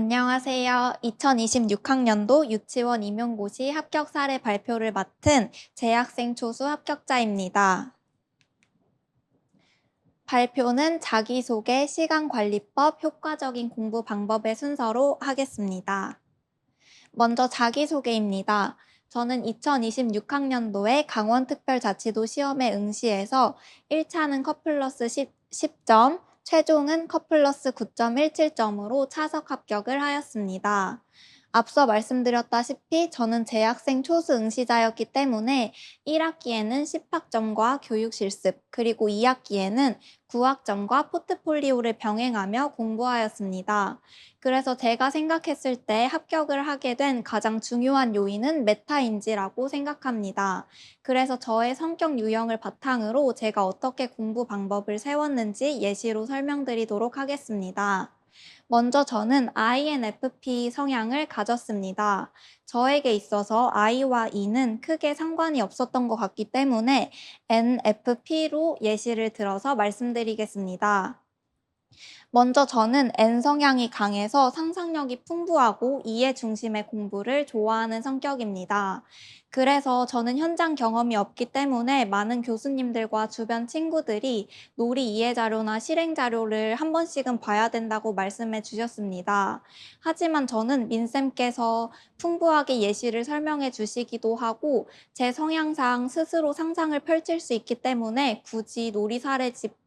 안녕하세요. 2026학년도 유치원 임용고시 합격 사례 발표를 맡은 재학생 초수 합격자입니다. 발표는 자기소개, 시간관리법, 효과적인 공부 방법의 순서로 하겠습니다. 먼저 자기소개입니다. 저는 2026학년도에 강원특별자치도 시험에 응시해서 1차는 컷플러스 10점, 최종은 컷플러스 9.17점으로 차석 합격을 하였습니다. 앞서 말씀드렸다시피 저는 재학생 초수 응시자였기 때문에 1학기에는 10학점과 교육 실습, 그리고 2학기에는 9학점과 포트폴리오를 병행하며 공부하였습니다. 그래서 제가 생각했을 때 합격을 하게 된 가장 중요한 요인은 메타인지라고 생각합니다. 그래서 저의 성격 유형을 바탕으로 제가 어떻게 공부 방법을 세웠는지 예시로 설명드리도록 하겠습니다. 먼저 저는 INFP 성향을 가졌습니다. 저에게 있어서 I와 E는 크게 상관이 없었던 것 같기 때문에 NFP로 예시를 들어서 말씀드리겠습니다. 먼저 저는 N 성향이 강해서 상상력이 풍부하고 이해 중심의 공부를 좋아하는 성격입니다. 그래서 저는 현장 경험이 없기 때문에 많은 교수님들과 주변 친구들이 놀이 이해 자료나 실행 자료를 한 번씩은 봐야 된다고 말씀해 주셨습니다. 하지만 저는 민쌤께서 풍부하게 예시를 설명해 주시기도 하고 제 성향상 스스로 상상을 펼칠 수 있기 때문에 굳이 놀이 사례집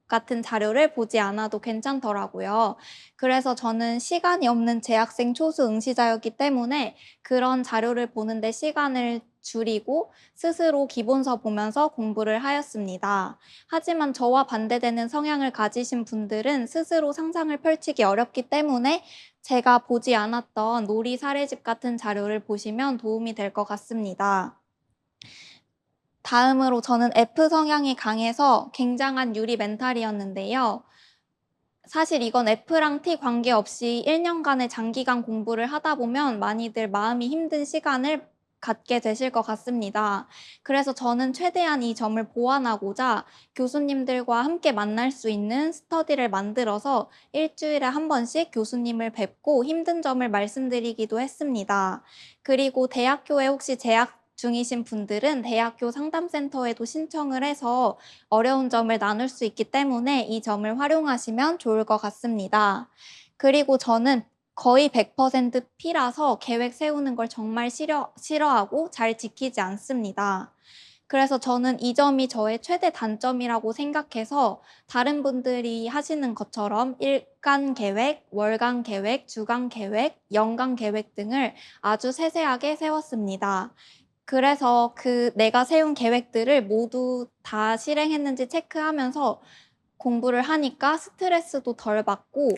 같은 자료를 보지 않아도 괜찮더라고요. 그래서 저는 시간이 없는 재학생 초수 응시자였기 때문에 그런 자료를 보는데 시간을 줄이고 스스로 기본서 보면서 공부를 하였습니다. 하지만 저와 반대되는 성향을 가지신 분들은 스스로 상상을 펼치기 어렵기 때문에 제가 보지 않았던 놀이 사례집 같은 자료를 보시면 도움이 될 것 같습니다. 다음으로 저는 F 성향이 강해서 굉장한 유리 멘탈이었는데요. 사실 이건 F랑 T 관계없이 1년간의 장기간 공부를 하다 보면 많이들 마음이 힘든 시간을 갖게 되실 것 같습니다. 그래서 저는 최대한 이 점을 보완하고자 교수님들과 함께 만날 수 있는 스터디를 만들어서 일주일에 한 번씩 교수님을 뵙고 힘든 점을 말씀드리기도 했습니다. 그리고 대학교에 혹시 재학 중이신 분들은 대학교 상담센터에도 신청을 해서 어려운 점을 나눌 수 있기 때문에 이 점을 활용하시면 좋을 것 같습니다. 그리고 저는 거의 100% P라서 계획 세우는 걸 정말 싫어하고 잘 지키지 않습니다. 그래서 저는 이 점이 저의 최대 단점이라고 생각해서 다른 분들이 하시는 것처럼 일간 계획, 월간 계획, 주간 계획, 연간 계획 등을 아주 세세하게 세웠습니다. 그래서 내가 세운 계획들을 모두 다 실행했는지 체크하면서 공부를 하니까 스트레스도 덜 받고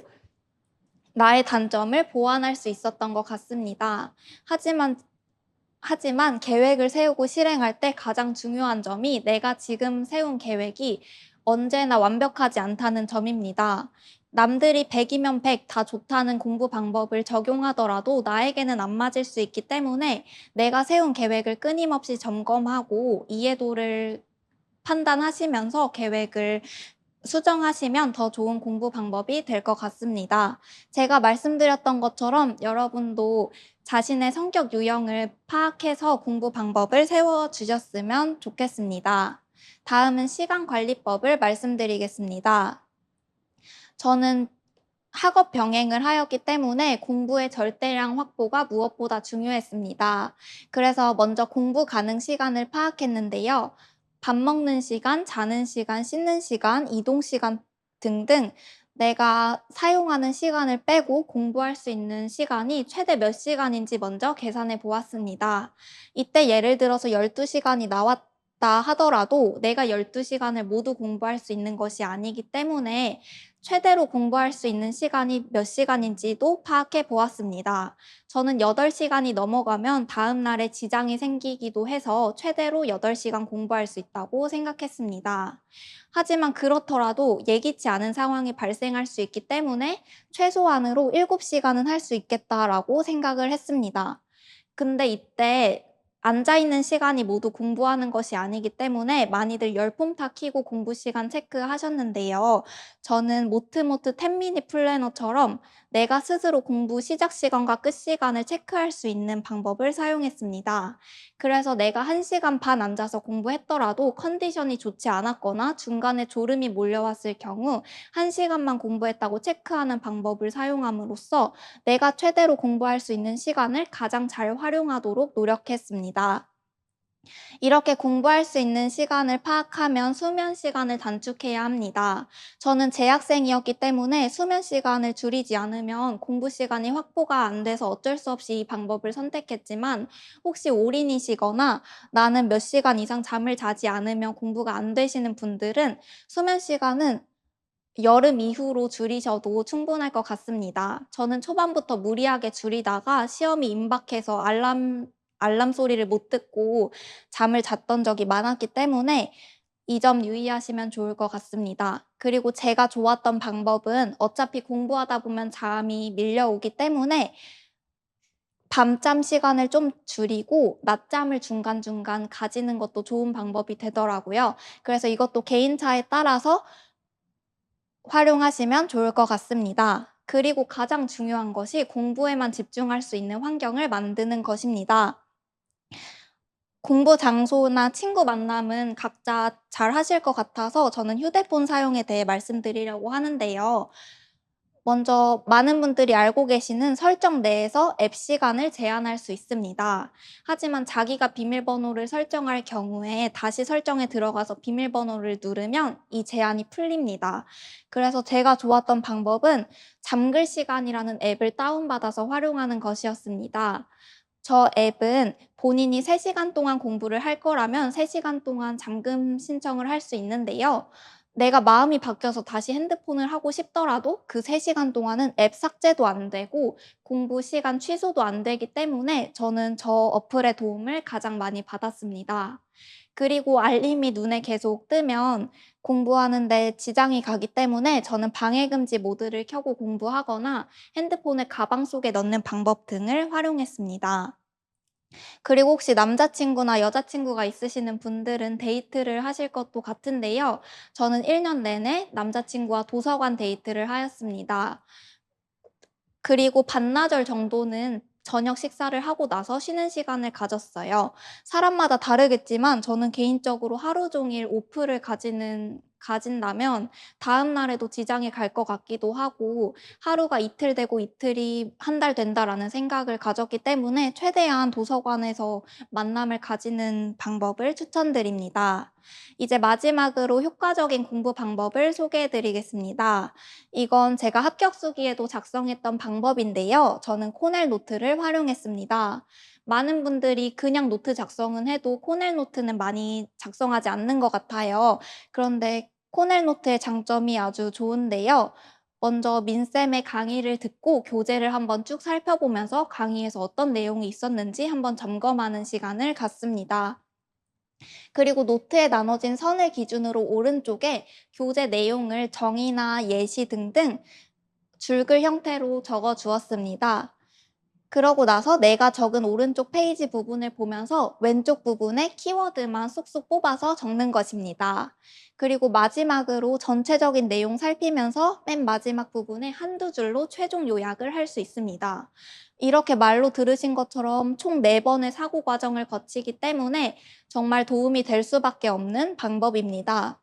나의 단점을 보완할 수 있었던 것 같습니다. 하지만 계획을 세우고 실행할 때 가장 중요한 점이 내가 지금 세운 계획이 언제나 완벽하지 않다는 점입니다. 남들이 100이면 100 다 좋다는 공부 방법을 적용하더라도 나에게는 안 맞을 수 있기 때문에 내가 세운 계획을 끊임없이 점검하고 이해도를 판단하시면서 계획을 수정하시면 더 좋은 공부 방법이 될 것 같습니다. 제가 말씀드렸던 것처럼 여러분도 자신의 성격 유형을 파악해서 공부 방법을 세워주셨으면 좋겠습니다. 다음은 시간관리법을 말씀드리겠습니다. 저는 학업 병행을 하였기 때문에 공부의 절대량 확보가 무엇보다 중요했습니다. 그래서 먼저 공부 가능 시간을 파악했는데요. 밥 먹는 시간, 자는 시간, 씻는 시간, 이동 시간 등등 내가 사용하는 시간을 빼고 공부할 수 있는 시간이 최대 몇 시간인지 먼저 계산해 보았습니다. 이때 예를 들어서 12시간이 나왔다 하더라도 내가 12시간을 모두 공부할 수 있는 것이 아니기 때문에 최대로 공부할 수 있는 시간이 몇 시간인지도 파악해 보았습니다. 저는 8시간이 넘어가면 다음 날에 지장이 생기기도 해서 최대로 8시간 공부할 수 있다고 생각했습니다. 하지만 그렇더라도 예기치 않은 상황이 발생할 수 있기 때문에 최소한으로 7시간은 할 수 있겠다라고 생각을 했습니다. 근데 이때 앉아있는 시간이 모두 공부하는 것이 아니기 때문에 많이들 열풍 타 키고 공부 시간 체크하셨는데요. 저는 모트모트 10미닛 플래너처럼 내가 스스로 공부 시작 시간과 끝 시간을 체크할 수 있는 방법을 사용했습니다. 그래서 내가 1시간 반 앉아서 공부했더라도 컨디션이 좋지 않았거나 중간에 졸음이 몰려왔을 경우 1시간만 공부했다고 체크하는 방법을 사용함으로써 내가 최대로 공부할 수 있는 시간을 가장 잘 활용하도록 노력했습니다. 이렇게 공부할 수 있는 시간을 파악하면 수면 시간을 단축해야 합니다. 저는 재학생이었기 때문에 수면 시간을 줄이지 않으면 공부 시간이 확보가 안 돼서 어쩔 수 없이 이 방법을 선택했지만 혹시 올인이시거나 나는 몇 시간 이상 잠을 자지 않으면 공부가 안 되시는 분들은 수면 시간은 여름 이후로 줄이셔도 충분할 것 같습니다. 저는 초반부터 무리하게 줄이다가 시험이 임박해서 알람 소리를 못 듣고 잠을 잤던 적이 많았기 때문에 이 점 유의하시면 좋을 것 같습니다. 그리고 제가 좋았던 방법은 어차피 공부하다 보면 잠이 밀려오기 때문에 밤잠 시간을 좀 줄이고 낮잠을 중간중간 가지는 것도 좋은 방법이 되더라고요. 그래서 이것도 개인차에 따라서 활용하시면 좋을 것 같습니다. 그리고 가장 중요한 것이 공부에만 집중할 수 있는 환경을 만드는 것입니다. 공부 장소나 친구 만남은 각자 잘 하실 것 같아서 저는 휴대폰 사용에 대해 말씀드리려고 하는데요. 먼저 많은 분들이 알고 계시는 설정 내에서 앱 시간을 제한할 수 있습니다. 하지만 자기가 비밀번호를 설정할 경우에 다시 설정에 들어가서 비밀번호를 누르면 이 제한이 풀립니다. 그래서 제가 좋았던 방법은 잠글 시간이라는 앱을 다운받아서 활용하는 것이었습니다. 저 앱은 본인이 3시간 동안 공부를 할 거라면 3시간 동안 잠금 신청을 할 수 있는데요. 내가 마음이 바뀌어서 다시 핸드폰을 하고 싶더라도 그 3시간 동안은 앱 삭제도 안 되고 공부 시간 취소도 안 되기 때문에 저는 저 어플의 도움을 가장 많이 받았습니다. 그리고 알림이 눈에 계속 뜨면 공부하는 데 지장이 가기 때문에 저는 방해 금지 모드를 켜고 공부하거나 핸드폰을 가방 속에 넣는 방법 등을 활용했습니다. 그리고 혹시 남자친구나 여자친구가 있으시는 분들은 데이트를 하실 것도 같은데요. 저는 1년 내내 남자친구와 도서관 데이트를 하였습니다. 그리고 반나절 정도는 저녁 식사를 하고 나서 쉬는 시간을 가졌어요. 사람마다 다르겠지만 저는 개인적으로 하루 종일 오프를 가진다면 다음 날에도 지장이 갈 것 같기도 하고 하루가 이틀 되고 이틀이 한 달 된다라는 생각을 가졌기 때문에 최대한 도서관에서 만남을 가지는 방법을 추천드립니다. 이제 마지막으로 효과적인 공부 방법을 소개해 드리겠습니다. 이건 제가 합격 수기에도 작성했던 방법인데요. 저는 코넬 노트를 활용했습니다. 많은 분들이 그냥 노트 작성은 해도 코넬 노트는 많이 작성하지 않는 것 같아요. 그런데 코넬 노트의 장점이 아주 좋은데요. 먼저 민쌤의 강의를 듣고 교재를 한번 쭉 살펴보면서 강의에서 어떤 내용이 있었는지 한번 점검하는 시간을 갖습니다. 그리고 노트에 나눠진 선을 기준으로 오른쪽에 교재 내용을 정의나 예시 등등 줄글 형태로 적어 주었습니다. 그러고 나서 내가 적은 오른쪽 페이지 부분을 보면서 왼쪽 부분에 키워드만 쏙쏙 뽑아서 적는 것입니다. 그리고 마지막으로 전체적인 내용 살피면서 맨 마지막 부분에 한두 줄로 최종 요약을 할 수 있습니다. 이렇게 말로 들으신 것처럼 총 4번의 사고 과정을 거치기 때문에 정말 도움이 될 수밖에 없는 방법입니다.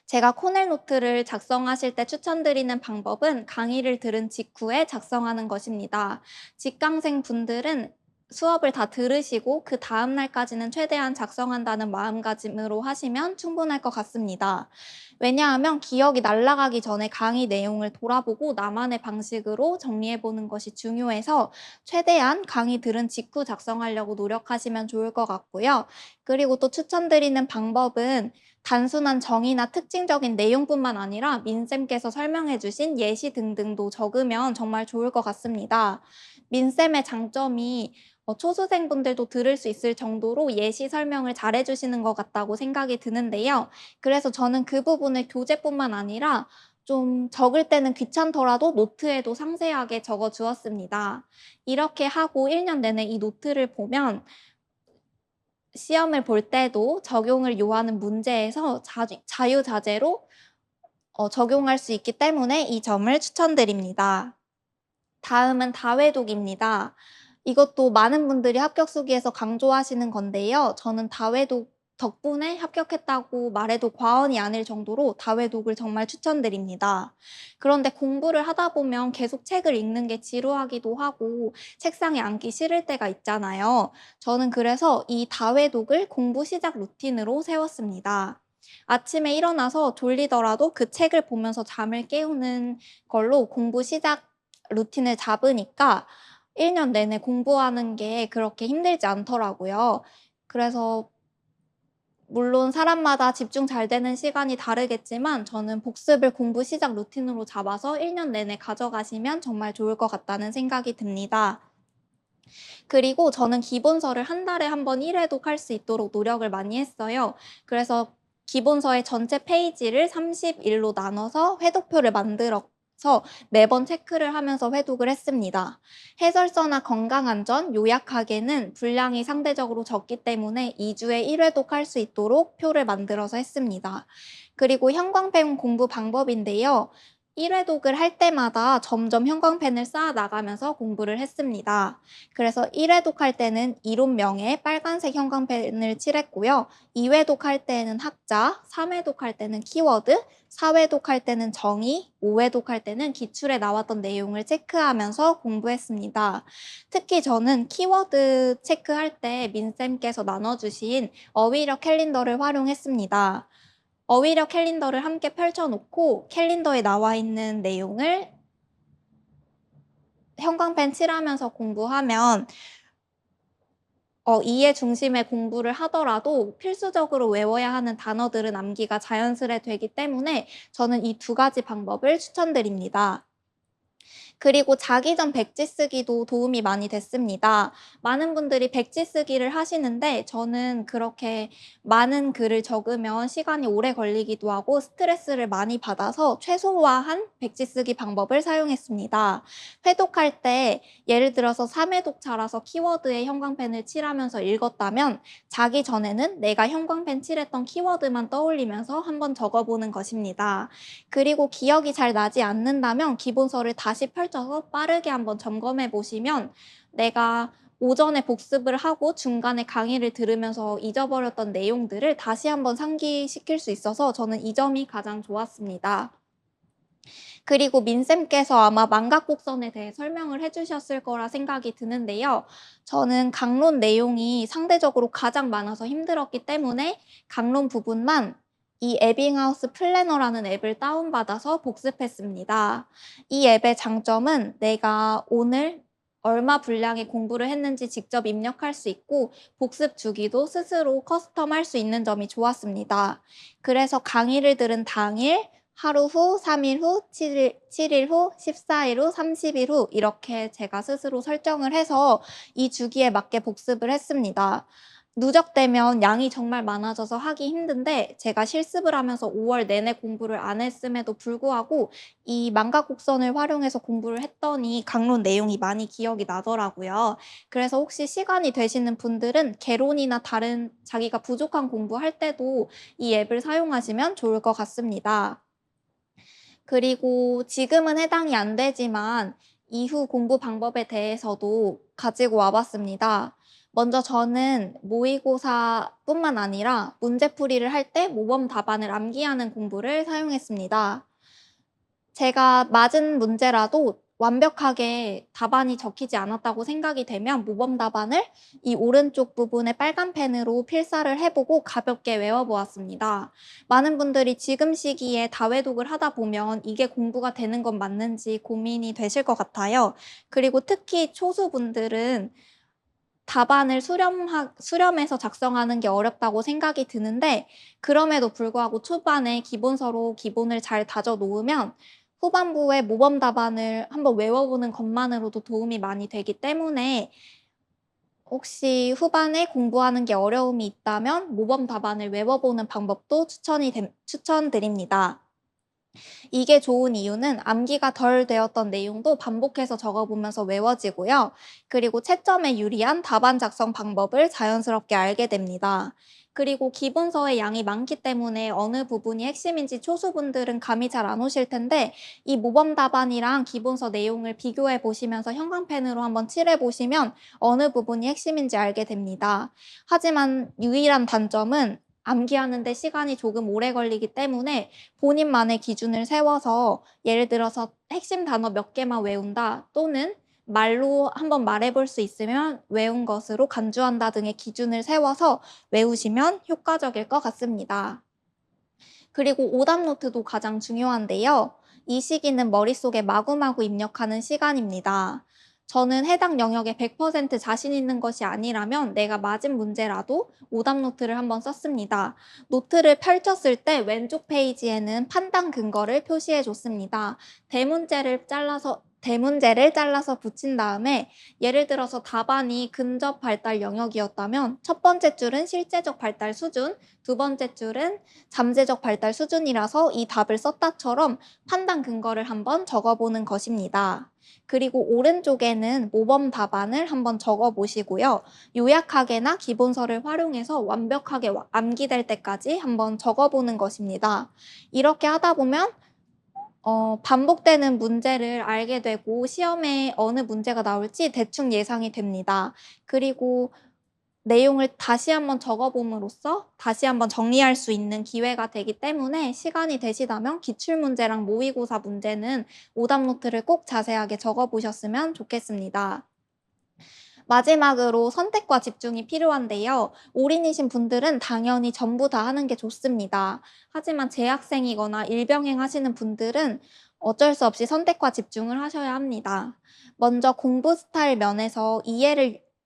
제가 코넬 노트를 작성하실 때 추천드리는 방법은 강의를 들은 직후에 작성하는 것입니다. 직강생 분들은 수업을 다 들으시고 그 다음 날까지는 최대한 작성한다는 마음가짐으로 하시면 충분할 것 같습니다. 왜냐하면 기억이 날아가기 전에 강의 내용을 돌아보고 나만의 방식으로 정리해보는 것이 중요해서 최대한 강의 들은 직후 작성하려고 노력하시면 좋을 것 같고요. 그리고 또 추천드리는 방법은 단순한 정의나 특징적인 내용뿐만 아니라 민쌤께서 설명해 주신 예시 등등도 적으면 정말 좋을 것 같습니다. 민쌤의 장점이 초수생분들도 들을 수 있을 정도로 예시 설명을 잘해 주시는 것 같다고 생각이 드는데요. 그래서 저는 그 부분을 교재뿐만 아니라 좀 적을 때는 귀찮더라도 노트에도 상세하게 적어 주었습니다. 이렇게 하고 1년 내내 이 노트를 보면 시험을 볼 때도 적용을 요하는 문제에서 자유자재로 적용할 수 있기 때문에 이 점을 추천드립니다. 다음은 다회독입니다. 이것도 많은 분들이 합격 수기에서 강조하시는 건데요. 저는 다회독 덕분에 합격했다고 말해도 과언이 아닐 정도로 다회독을 정말 추천드립니다. 그런데 공부를 하다 보면 계속 책을 읽는 게 지루하기도 하고 책상에 앉기 싫을 때가 있잖아요. 저는 그래서 이 다회독을 공부 시작 루틴으로 세웠습니다. 아침에 일어나서 졸리더라도 그 책을 보면서 잠을 깨우는 걸로 공부 시작 루틴을 잡으니까 1년 내내 공부하는 게 그렇게 힘들지 않더라고요. 그래서 물론 사람마다 집중 잘 되는 시간이 다르겠지만 저는 복습을 공부 시작 루틴으로 잡아서 1년 내내 가져가시면 정말 좋을 것 같다는 생각이 듭니다. 그리고 저는 기본서를 한 달에 한 번 1 회독 할 수 있도록 노력을 많이 했어요. 그래서 기본서의 전체 페이지를 30 일로 나눠서 회독표를 만들어서 매번 체크를 하면서 회독을 했습니다. 해설서나 건강안전, 요약하게는 분량이 상대적으로 적기 때문에 2 주에 1 회독 할 수 있도록 표를 만들어서 했습니다. 그리고 형광펜 공부 방법인데요. 1 회독을 할 때마다 점점 형광펜을 쌓아 나가면서 공부를 했습니다. 그래서 1 회독할 때는 이론명에 빨간색 형광펜을 칠했고요. 2 회독할 때는 학자, 3 회독할 때는 키워드, 4 회독할 때는 정의, 5 회독할 때는 기출에 나왔던 내용을 체크하면서 공부했습니다. 특히 저는 키워드 체크할 때 민쌤께서 나눠주신 어휘력 캘린더를 활용했습니다. 어휘력 캘린더를 함께 펼쳐 놓고 캘린더에 나와 있는 내용을 형광펜 칠하면서 공부하면 이해 중심의 공부를 하더라도 필수적으로 외워야 하는 단어들은 암기가 자연스레 되기 때문에 저는 이 두 가지 방법을 추천드립니다. 그리고 자기 전 백지 쓰기도 도움이 많이 됐습니다. 많은 분들이 백지 쓰기를 하시는데 저는 그렇게 많은 글을 적으면 시간이 오래 걸리기도 하고 스트레스를 많이 받아서 최소화한 백지 쓰기 방법을 사용했습니다. 회독할 때 예를 들어서 3회독차라서 키워드에 형광펜을 칠하면서 읽었다면 자기 전에는 내가 형광펜 칠했던 키워드만 떠올리면서 한번 적어보는 것입니다. 그리고 기억이 잘 나지 않는다면 기본서를 다시 펼쳐서 빠르게 한번 점검해 보시면 내가 오전에 복습을 하고 중간에 강의를 들으면서 잊어버렸던 내용들을 다시 한번 상기시킬 수 있어서 저는 이 점이 가장 좋았습니다. 그리고 민쌤께서 아마 망각곡선에 대해 설명을 해 주셨을 거라 생각이 드는데요. 저는 강론 내용이 상대적으로 가장 많아서 힘들었기 때문에 강론 부분만 이 에빙하우스 플래너라는 앱을 다운받아서 복습했습니다. 이 앱의 장점은 내가 오늘 얼마 분량의 공부를 했는지 직접 입력할 수 있고 복습 주기도 스스로 커스텀할 수 있는 점이 좋았습니다. 그래서 강의를 들은 당일 하루 후, 3일 후, 7일 후, 14일 후, 30일 후 이렇게 제가 스스로 설정을 해서 이 주기에 맞게 복습을 했습니다. 누적되면 양이 정말 많아져서 하기 힘든데 제가 실습을 하면서 5월 내내 공부를 안 했음에도 불구하고 이 망각곡선을 활용해서 공부를 했더니 강론 내용이 많이 기억이 나더라고요. 그래서 혹시 시간이 되시는 분들은 개론이나 다른 자기가 부족한 공부할 때도 이 앱을 사용하시면 좋을 것 같습니다. 그리고 지금은 해당이 안 되지만 이후 공부 방법에 대해서도 가지고 와 봤습니다. 먼저 저는 모의고사뿐만 아니라 문제풀이를 할 때 모범 답안을 암기하는 공부를 사용했습니다. 제가 맞은 문제라도 완벽하게 답안이 적히지 않았다고 생각이 되면 모범 답안을 이 오른쪽 부분에 빨간 펜으로 필사를 해 보고 가볍게 외워 보았습니다. 많은 분들이 지금 시기에 다회독을 하다 보면 이게 공부가 되는 건 맞는지 고민이 되실 것 같아요. 그리고 특히 초수분들은 답안을 수렴해서 작성하는 게 어렵다고 생각이 드는데 그럼에도 불구하고 초반에 기본서로 기본을 잘 다져 놓으면 후반부에 모범 답안을 한번 외워보는 것만으로도 도움이 많이 되기 때문에 혹시 후반에 공부하는 게 어려움이 있다면 모범 답안을 외워보는 방법도 추천드립니다. 이게 좋은 이유는 암기가 덜 되었던 내용도 반복해서 적어보면서 외워지고요. 그리고 채점에 유리한 답안 작성 방법을 자연스럽게 알게 됩니다. 그리고 기본서의 양이 많기 때문에 어느 부분이 핵심인지 초수분들은 감이 잘 안 오실 텐데 이 모범 답안이랑 기본서 내용을 비교해 보시면서 형광펜으로 한번 칠해 보시면 어느 부분이 핵심인지 알게 됩니다. 하지만 유일한 단점은 암기하는 데 시간이 조금 오래 걸리기 때문에 본인만의 기준을 세워서 예를 들어서 핵심 단어 몇 개만 외운다 또는 말로 한번 말해볼 수 있으면 외운 것으로 간주한다 등의 기준을 세워서 외우시면 효과적일 것 같습니다. 그리고 오답 노트도 가장 중요한데요. 이 시기는 머릿속에 마구마구 입력하는 시간입니다. 저는 해당 영역에 100% 자신 있는 것이 아니라면 내가 맞은 문제라도 오답 노트를 한번 썼습니다. 노트를 펼쳤을 때 왼쪽 페이지에는 판단 근거를 표시해 줬습니다. 대문제를 잘라서 붙인 다음에 예를 들어서 답안이 근접 발달 영역이었다면 첫 번째 줄은 실제적 발달 수준, 두 번째 줄은 잠재적 발달 수준이라서 이 답을 썼다처럼 판단 근거를 한번 적어보는 것입니다. 그리고 오른쪽에는 모범 답안을 한번 적어보시고요. 요약하게나 기본서를 활용해서 완벽하게 암기될 때까지 한번 적어보는 것입니다. 이렇게 하다 보면 반복되는 문제를 알게 되고 시험에 어느 문제가 나올지 대충 예상이 됩니다. 그리고 내용을 다시 한번 적어봄으로써 다시 한번 정리할 수 있는 기회가 되기 때문에 시간이 되시다면 기출문제랑 모의고사 문제는 오답 노트를 꼭 자세하게 적어보셨으면 좋겠습니다. 마지막으로 선택과 집중이 필요한데요. 올인이신 분들은 당연히 전부 다 하는 게 좋습니다. 하지만 재학생이거나 일병행 하시는 분들은 어쩔 수 없이 선택과 집중을 하셔야 합니다. 먼저 공부 스타일 면에서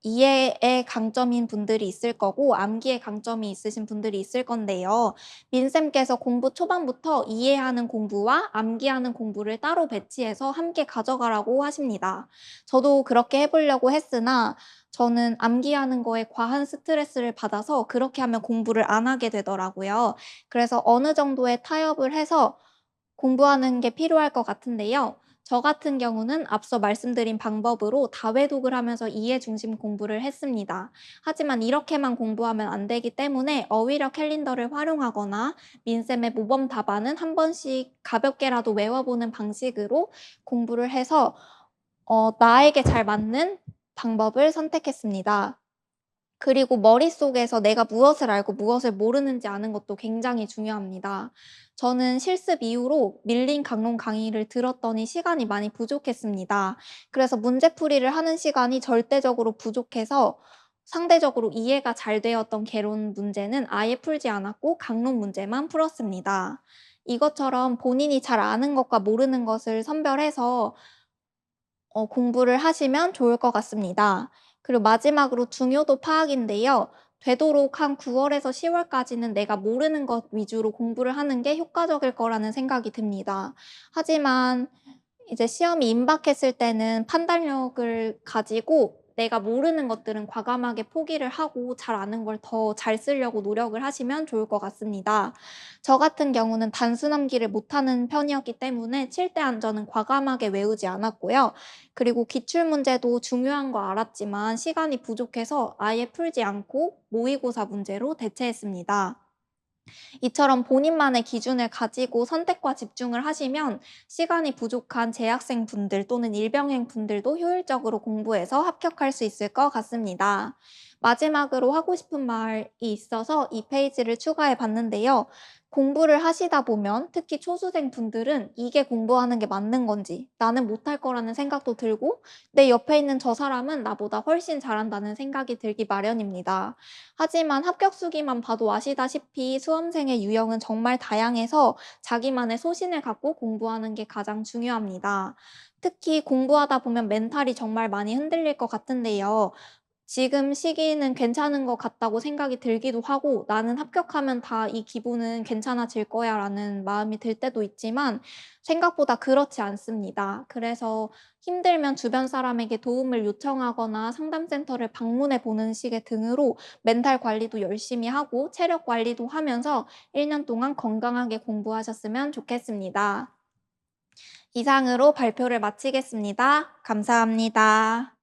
이해의 강점인 분들이 있을 거고 암기의 강점이 있으신 분들이 있을 건데요. 민쌤께서 공부 초반부터 이해하는 공부와 암기하는 공부를 따로 배치해서 함께 가져가라고 하십니다. 저도 그렇게 해보려고 했으나 저는 암기하는 거에 과한 스트레스를 받아서 그렇게 하면 공부를 안 하게 되더라고요. 그래서 어느 정도의 타협을 해서 공부하는 게 필요할 것 같은데요. 저 같은 경우는 앞서 말씀드린 방법으로 다회독을 하면서 이해 중심 공부를 했습니다. 하지만 이렇게만 공부하면 안 되기 때문에 어휘력 캘린더를 활용하거나 민쌤의 모범 답안은 한 번씩 가볍게라도 외워보는 방식으로 공부를 해서 나에게 잘 맞는 방법을 선택했습니다. 그리고 머릿속에서 내가 무엇을 알고 무엇을 모르는지 아는 것도 굉장히 중요합니다. 저는 실습 이후로 밀린 강론 강의를 들었더니 시간이 많이 부족했습니다. 그래서 문제풀이를 하는 시간이 절대적으로 부족해서 상대적으로 이해가 잘 되었던 개론 문제는 아예 풀지 않았고 강론 문제만 풀었습니다. 이것처럼 본인이 잘 아는 것과 모르는 것을 선별해서 공부를 하시면 좋을 것 같습니다. 그리고 마지막으로 중요도 파악인데요. 되도록 한 9월에서 10월까지는 내가 모르는 것 위주로 공부를 하는 게 효과적일 거라는 생각이 듭니다. 하지만 이제 시험이 임박했을 때는 판단력을 가지고 내가 모르는 것들은 과감하게 포기를 하고 잘 아는 걸 더 잘 쓰려고 노력을 하시면 좋을 것 같습니다. 저 같은 경우는 단순 암기를 못하는 편이었기 때문에 7대 안전은 과감하게 외우지 않았고요. 그리고 기출문제도 중요한 거 알았지만 시간이 부족해서 아예 풀지 않고 모의고사 문제로 대체했습니다. 이처럼 본인만의 기준을 가지고 선택과 집중을 하시면 시간이 부족한 재학생 분들 또는 일병행 분들도 효율적으로 공부해서 합격할 수 있을 것 같습니다. 마지막으로 하고 싶은 말이 있어서 이 페이지를 추가해 봤는데요. 공부를 하시다 보면 특히 초수생 분들은 이게 공부하는 게 맞는 건지 나는 못할 거라는 생각도 들고 내 옆에 있는 저 사람은 나보다 훨씬 잘한다는 생각이 들기 마련입니다. 하지만 합격 수기만 봐도 아시다시피 수험생의 유형은 정말 다양해서 자기만의 소신을 갖고 공부하는 게 가장 중요합니다. 특히 공부하다 보면 멘탈이 정말 많이 흔들릴 것 같은데요. 지금 시기는 괜찮은 것 같다고 생각이 들기도 하고 '나는 합격하면 다 이 기분은 괜찮아질 거야.'라는 마음이 들 때도 있지만 생각보다 그렇지 않습니다. 그래서 힘들면 주변 사람에게 도움을 요청하거나 상담센터를 방문해 보는 식의 등으로 멘탈 관리도 열심히 하고 체력 관리도 하면서 1년 동안 건강하게 공부하셨으면 좋겠습니다. 이상으로 발표를 마치겠습니다. 감사합니다.